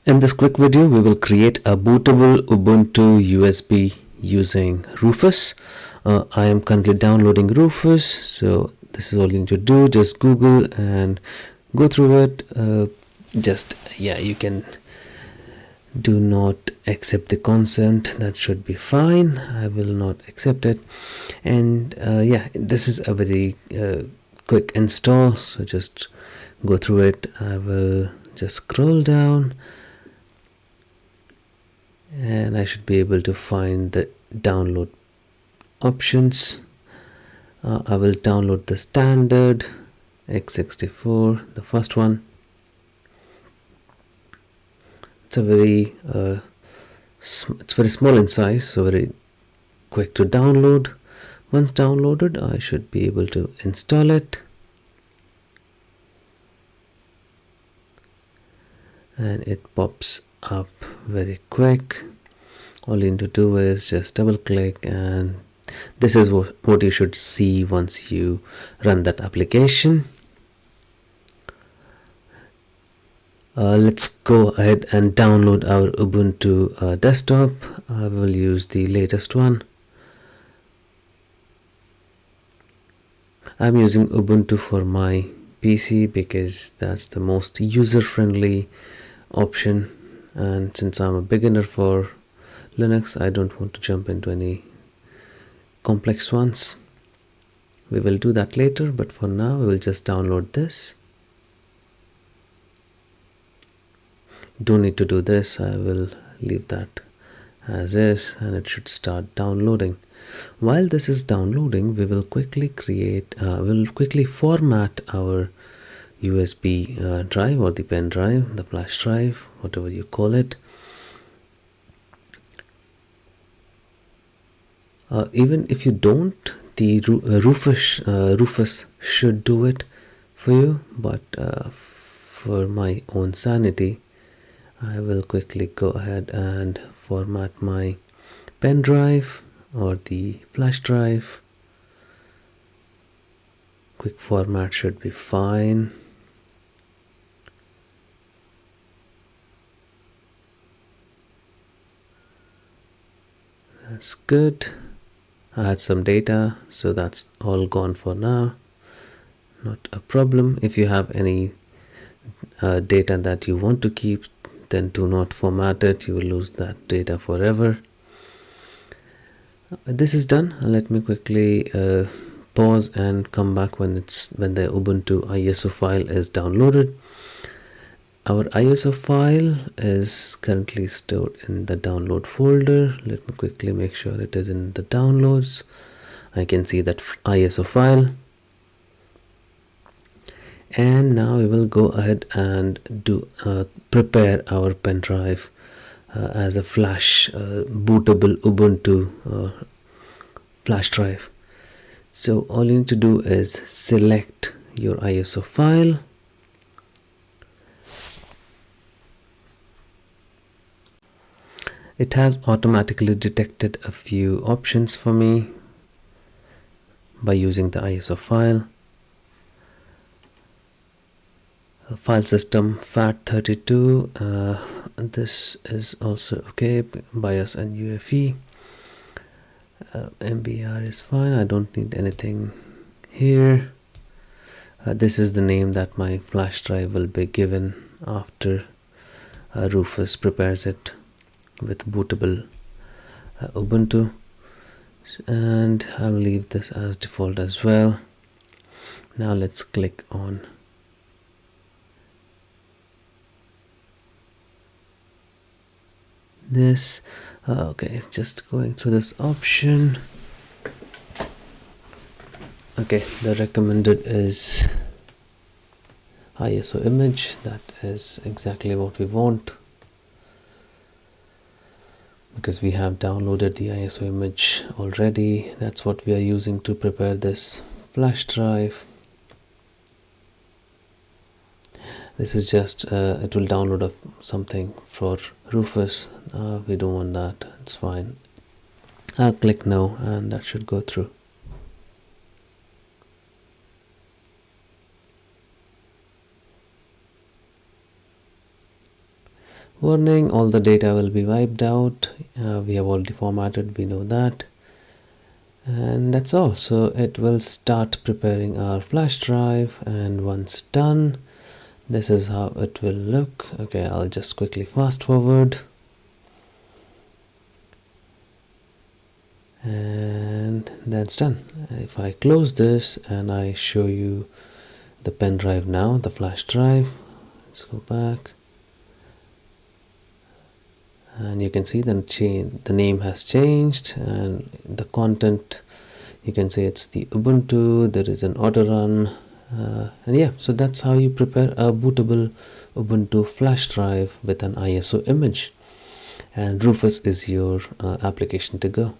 In this quick video, we will create a bootable Ubuntu USB using Rufus. I am currently downloading Rufus, so this is all you need to do. Just Google and go through it. You can do not accept the consent. That should be fine. I will not accept it. And this is a very quick install, so just go through it. I will just scroll down and I should be able to find the download options. I will download the standard x64, the first one. It's a very it's very small in size, so very quick to download. Once downloaded, I should be able to install it, and it pops up very quick. All you need to do is just double click, and this is what you should see once you run that application. Let's go ahead and download our Ubuntu desktop. I will use the latest one. I'm using Ubuntu for my PC because that's the most user-friendly option, and since I'm a beginner for Linux, I don't want to jump into any complex ones. We will do that later, but for now we will just download this. Don't need to do this. I will leave that as is, and it should start downloading. While this is downloading, we will quickly format our USB drive, or the pen drive, the flash drive, whatever you call it. Even if you don't, the Rufus should do it for you, but for my own sanity, I will quickly go ahead and format my pen drive or the flash drive. Quick format should be fine. That's good. I had some data, so that's all gone for now. Not a problem. If you have any data that you want to keep, then do not format it. You will lose that data forever. This is done. Let me quickly pause and come back when the Ubuntu ISO file is downloaded. Our ISO file is currently stored in the download folder. Let me quickly make sure it is in the downloads. I can see that ISO file. And now we will go ahead and prepare our pen drive as a flash bootable Ubuntu flash drive. So all you need to do is select your ISO file. It has automatically detected a few options for me by using the ISO file. File system FAT32, this is also okay. BIOS and UEFI. MBR is fine. I don't need anything here. This is the name that my flash drive will be given after Rufus prepares it with bootable Ubuntu, and I'll leave this as default as well. Now let's click on this. Okay, it's just going through this option. Okay, the recommended is ISO image. That is exactly what we want, because we have downloaded the ISO image already. That's what we are using to prepare this flash drive. This is just it will download something for Rufus. We don't want that. It's fine. I'll click no, and that should go through. Warning, all the data will be wiped out. We have already formatted, we know that. And that's all. So it will start preparing our flash drive, and once done, this is how it will look. Okay, I'll just quickly fast forward. And that's done. If I close this and I show you the pen drive now, the flash drive, let's go back, and you can see the name has changed, and the content, you can say it's the Ubuntu, there is an auto run, and yeah, so that's how you prepare a bootable Ubuntu flash drive with an ISO image, and Rufus is your application to go.